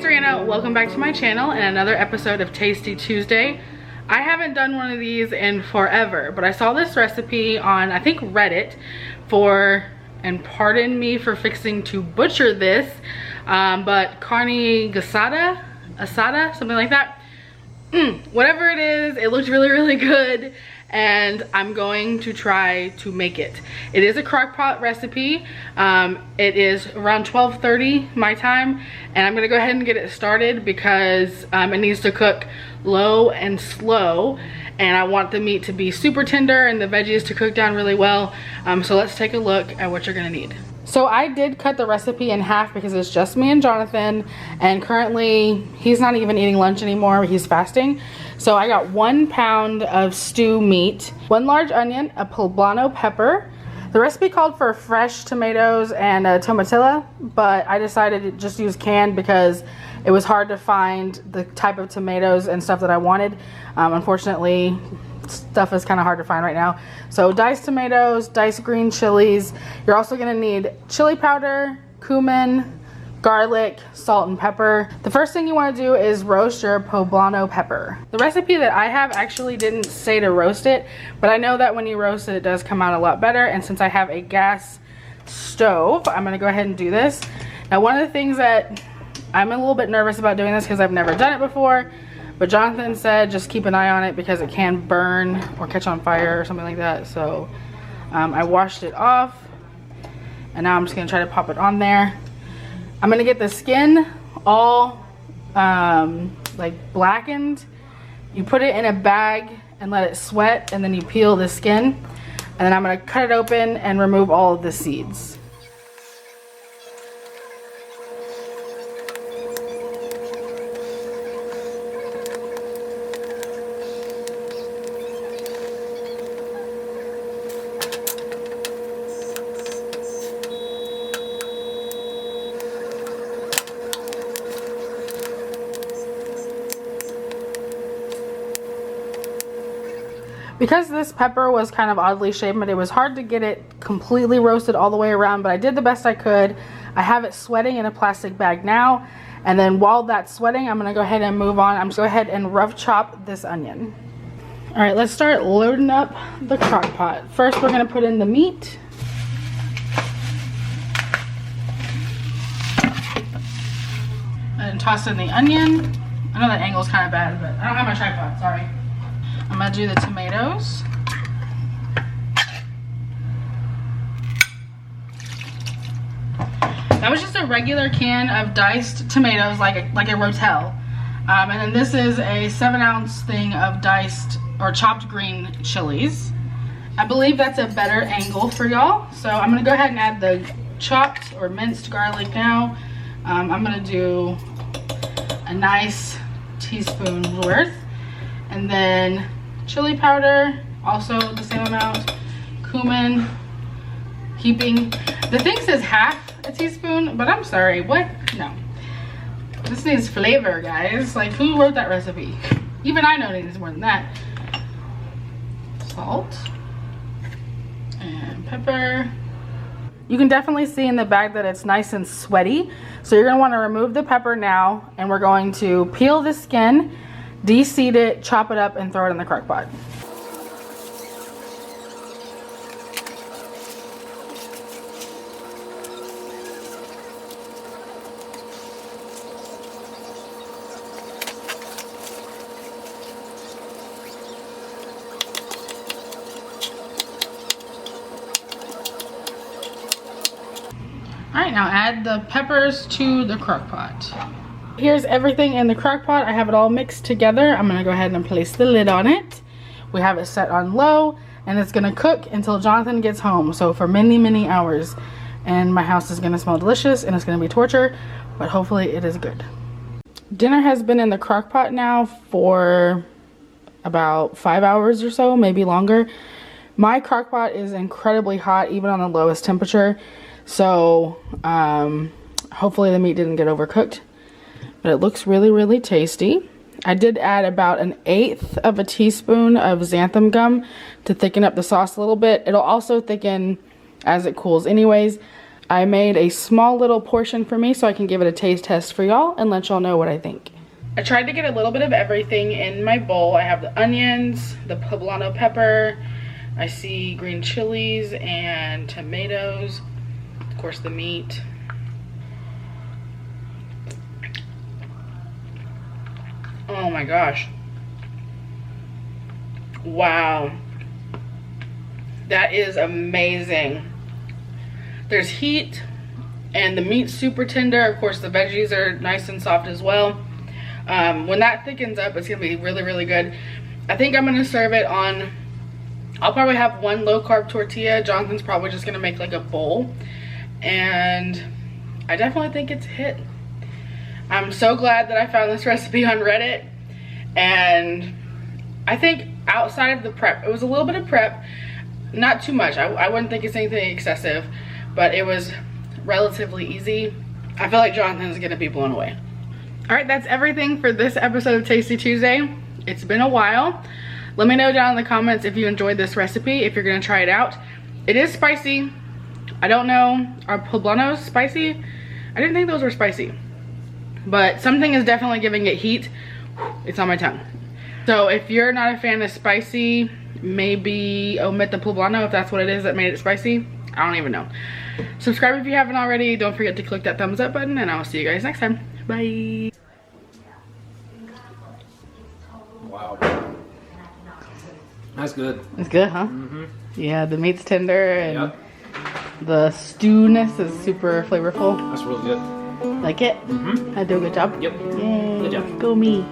it's Rhianna. Welcome back to my channel and another episode of Tasty Tuesday. I haven't done one of these in forever, but I saw this recipe on, I think, Reddit for, and pardon me for fixing to butcher this, but Carne Guisada, Asada, something like that. Whatever it is, it looked really good, and I'm going to try to make it. It is a crock pot recipe. It is around 12:30 my time, and I'm gonna go ahead and get it started because it needs to cook low and slow, and I want the meat to be super tender and the veggies to cook down really well. So let's take a look at what you're gonna need. So I did cut the recipe in half because it's just me and Jonathan, and currently he's not even eating lunch anymore, he's fasting. So I got 1 pound of stew meat, 1 large onion, a poblano pepper. The recipe called for fresh tomatoes and tomatilla, but I decided to just use canned because it was hard to find the type of tomatoes and stuff that I wanted. Unfortunately, stuff is kind of hard to find right now. So diced tomatoes, diced green chilies. You're also gonna need chili powder, cumin, garlic, salt, and pepper. The first thing you want to do is roast your poblano pepper. The recipe that I have actually didn't say to roast it, but I know that when you roast it, it does come out a lot better. And since I have a gas stove, I'm gonna go ahead and do this. Now, one of the things that I'm a little bit nervous about doing this because I've never done it before, but Jonathan said just keep an eye on it because it can burn or catch on fire or something like that. So I washed it off, and now I'm just gonna try to pop it on there. I'm gonna get the skin all like blackened. You put it in a bag and let it sweat, and then you peel the skin, and then I'm gonna cut it open and remove all of the seeds. Because this pepper was kind of oddly shaped, but it was hard to get it completely roasted all the way around, but I did the best I could. I have it sweating in a plastic bag now, and then while that's sweating, I'm gonna go ahead and move on. I'm just gonna go ahead and rough chop this onion. All right, let's start loading up the crock pot. First, we're gonna put in the meat. And toss in the onion. I know that angle's kind of bad, but I don't have my tripod, sorry. I'm gonna do the tomatoes. That was just a regular can of diced tomatoes, like a rotel. And then this is a 7-ounce thing of diced or chopped green chilies. I believe that's a better angle for y'all. So I'm gonna go ahead and add the chopped or minced garlic now. I'm gonna do a nice teaspoon worth. And then chili powder, also the same amount. Cumin, heaping. The thing says half a teaspoon, but I'm sorry, what? No. This needs flavor, guys. Like, who wrote that recipe? Even I know it needs more than that. Salt. And pepper. You can definitely see in the bag that it's nice and sweaty. So you're gonna wanna remove the pepper now, and we're going to peel the skin, de-seed it, chop it up, and throw it in the crock pot. All right, now add the peppers to the crock pot. Here's everything in the crock pot. I have it all mixed together. I'm gonna go ahead and place the lid on it. We have it set on low, and it's gonna cook until Jonathan gets home. So for many hours. And my house is gonna smell delicious, and it's gonna be torture, but hopefully it is good. Dinner has been in the crock pot now for about 5 hours or so, maybe longer. My crock pot is incredibly hot, even on the lowest temperature. So hopefully the meat didn't get overcooked. But it looks really tasty. I did add about 1/8 of a teaspoon of xanthan gum to thicken up the sauce a little bit. It'll also thicken as it cools anyways. I made a small little portion for me so I can give it a taste test for y'all and let y'all know what I think. I tried to get a little bit of everything in my bowl. I have the onions, the poblano pepper, I see green chilies and tomatoes, of course the meat. Oh my gosh. Wow. That is amazing. There's heat and the meat's super tender. Of course, the veggies are nice and soft as well. When that thickens up, it's gonna be really, really good. I think I'm gonna serve it on, I'll probably have one low carb tortilla. Jonathan's probably just gonna make like a bowl. And I definitely think it's a hit. I'm so glad that I found this recipe on Reddit. And I think outside of the prep, it was a little bit of prep, not too much. I wouldn't think it's anything excessive, but it was relatively easy. I feel like Jonathan's gonna be blown away. All right, that's everything for this episode of Tasty Tuesday. It's been a while. Let me know down in the comments if you enjoyed this recipe, if you're gonna try it out. It is spicy. I don't know, are poblanos spicy? I didn't think those were spicy, but something is definitely giving it heat. It's on my tongue. So if you're not a fan of spicy, maybe omit the poblano if that's what it is that made it spicy. I don't even know. Subscribe if you haven't already. Don't forget to click that thumbs up button, and I'll see you guys next time. Bye. Wow. That's good. It's good, huh? Mm-hmm. Yeah, the meat's tender and Yep. the stewness is super flavorful. That's really good. Like it? Mm-hmm. I do a good job? Yep. Yay. Good job. Go me.